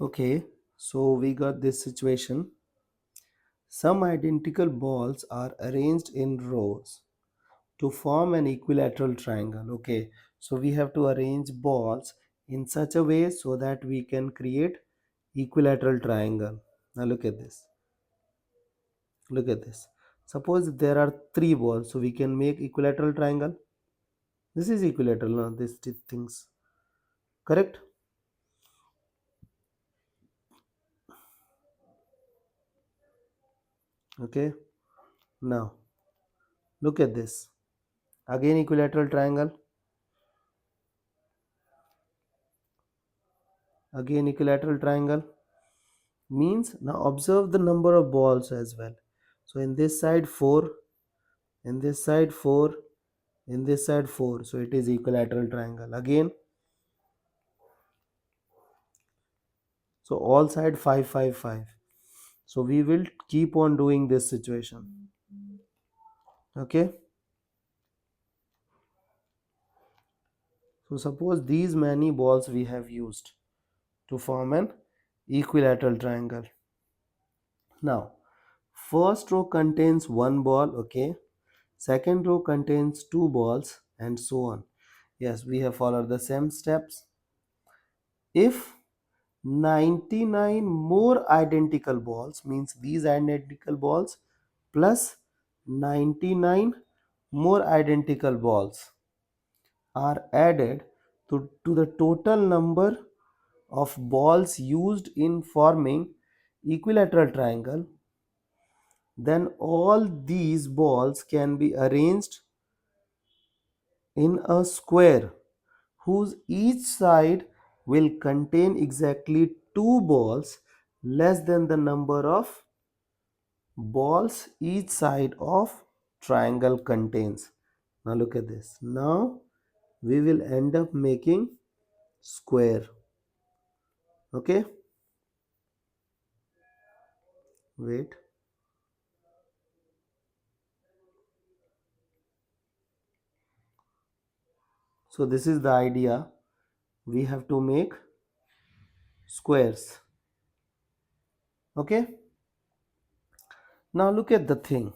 Okay, so we got this situation. Some identical balls are arranged in rows to form an equilateral triangle. Okay, so we have to arrange balls in such a way so that we can create equilateral triangle. Now look at this. Look at this. Suppose there are three balls, so we can make equilateral triangle. This is equilateral, no? These things. Correct? Okay. Now look at this. Again equilateral triangle. Again equilateral triangle. Means now observe the number of balls as well. So in this side 4, in this side 4, in this side 4. So it is equilateral triangle. Again, so all side 5, 5, 5. So we will keep on doing this situation. Okay. So suppose these many balls we have used to form an equilateral triangle. Now, first row contains one ball, okay. Second row contains two balls and so on. Yes, we have followed the same steps. If 99 more identical balls, means these identical balls plus 99 more identical balls are added to the total number of balls used in forming equilateral triangle, then all these balls can be arranged in a square whose each side will contain exactly two balls less than the number of balls each side of triangle contains. Now look at this. Now we will end up making square. Okay, wait. So this is the idea. We have to make squares. Okay, now look at the thing.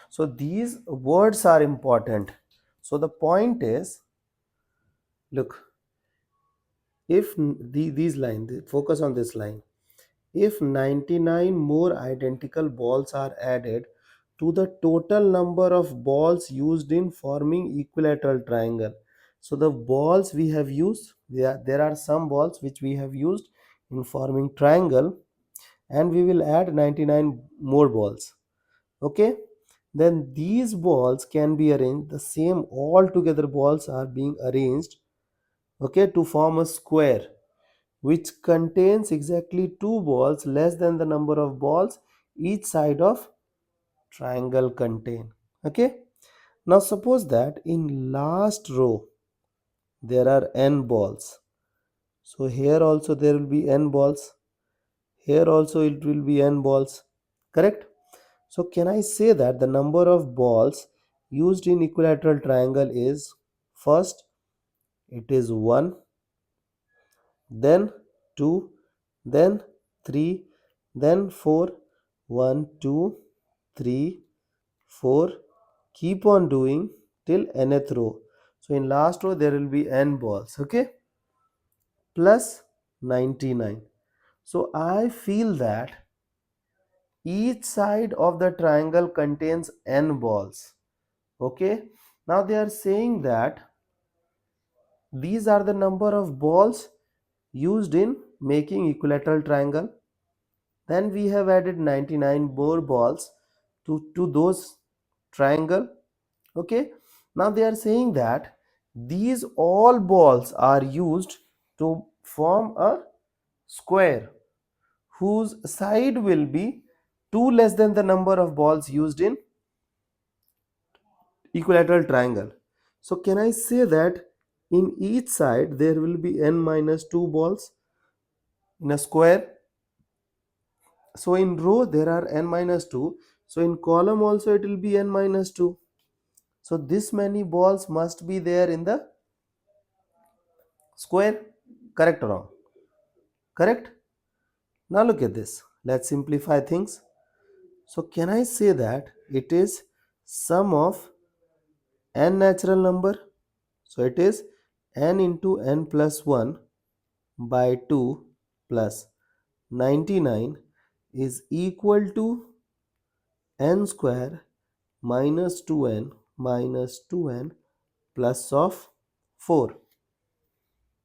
So these words are important. So the point is, look, if these lines, focus on this line. If 99 more identical balls are added to the total number of balls used in forming equilateral triangle. So the balls we have used, there are some balls which we have used in forming triangle, and we will add 99 more balls. Okay, then these balls can be arranged, the same all together balls are being arranged, okay, to form a square which contains exactly two balls less than the number of balls each side of triangle contain. Okay, now suppose that in last row there are n balls, so here also there will be n balls, here also it will be n balls, correct? So can I say that the number of balls used in equilateral triangle is, first it is 1, then 2, then 3, then 4, 1, 2, 3, 4, keep on doing till nth row. So in last row there will be n balls, okay, plus 99. So I feel that each side of the triangle contains n balls. Okay, now they are saying that these are the number of balls used in making equilateral triangle. Then we have added 99 more balls to those triangle. Okay, now they are saying that these all balls are used to form a square whose side will be 2 less than the number of balls used in equilateral triangle. So can I say that in each side there will be n minus 2 balls in a square? So in row there are n minus 2. So in column also it will be n minus 2. So this many balls must be there in the square. Correct or wrong? Correct? Now look at this. Let's simplify things. So can I say that it is sum of n natural number? So it is n into n plus 1 by 2 plus 99 is equal to n square minus 2n minus 2n plus of 4.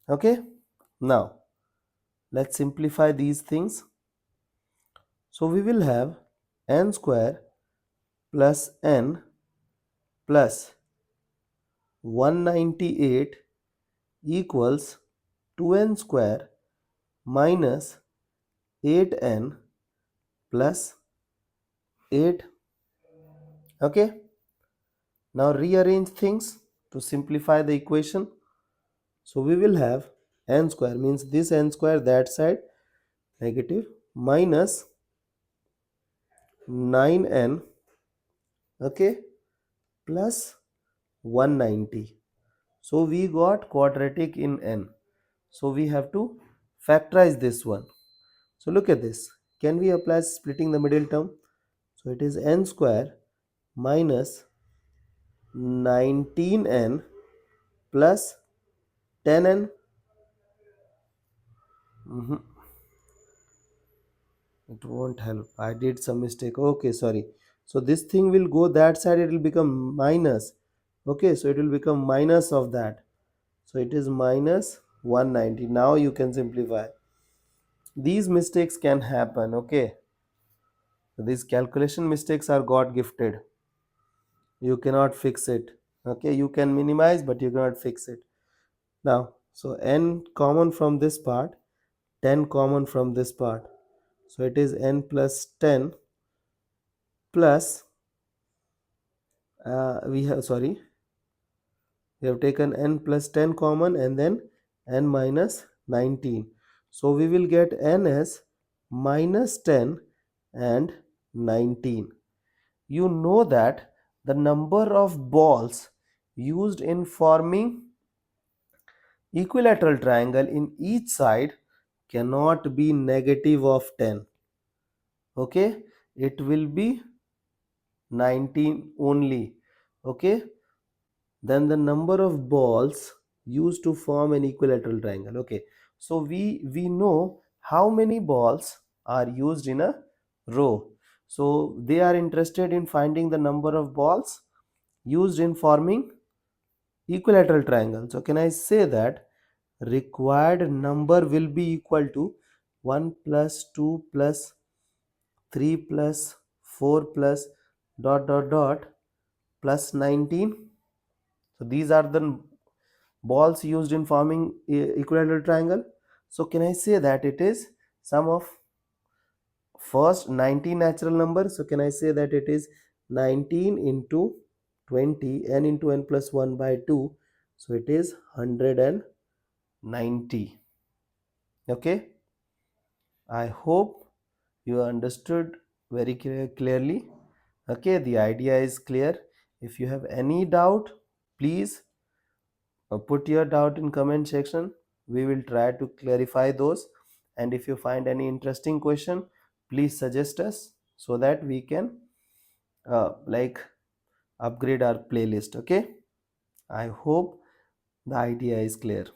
Okay. Now let's simplify these things. So we will have n square plus n plus 198 equals 2n square minus 8n plus 8. Okay. Now rearrange things to simplify the equation. So we will have n square means this n square that side negative minus 9n, okay, plus 190. So we got quadratic in n. So we have to factorize this one. So look at this. Can we apply splitting the middle term? So it is n square minus 19n plus 10n. It won't help. I did some mistake. Okay, sorry. So this thing will go that side. It will become minus. Okay, so it will become minus of that. So it is minus 190. Now you can simplify. These mistakes can happen. Okay. So these calculation mistakes are God gifted. You cannot fix it. Okay, you can minimize, but you cannot fix it. Now, so n common from this part, 10 common from this part. So it is n plus 10 plus we have taken n plus 10 common and then n minus 19. So we will get n as minus 10 and 19. You know that the number of balls used in forming equilateral triangle in each side cannot be negative of 10. Okay, it will be 19 only. Okay, then the number of balls used to form an equilateral triangle. Okay, so we know how many balls are used in a row. So they are interested in finding the number of balls used in forming equilateral triangle. So can I say that required number will be equal to 1 plus 2 plus 3 plus 4 plus dot dot dot plus 19. So these are the balls used in forming equilateral triangle. So can I say that it is sum of first 19 natural numbers? So can I say that it is 19 into 20 n into n plus 1 by 2. So it is 190. Okay, I hope you understood very clearly. Okay, the idea is clear. If you have any doubt, please put your doubt in comment section. We will try to clarify those, and if you find any interesting question, please suggest us so that we can like upgrade our playlist. Okay, I hope the idea is clear.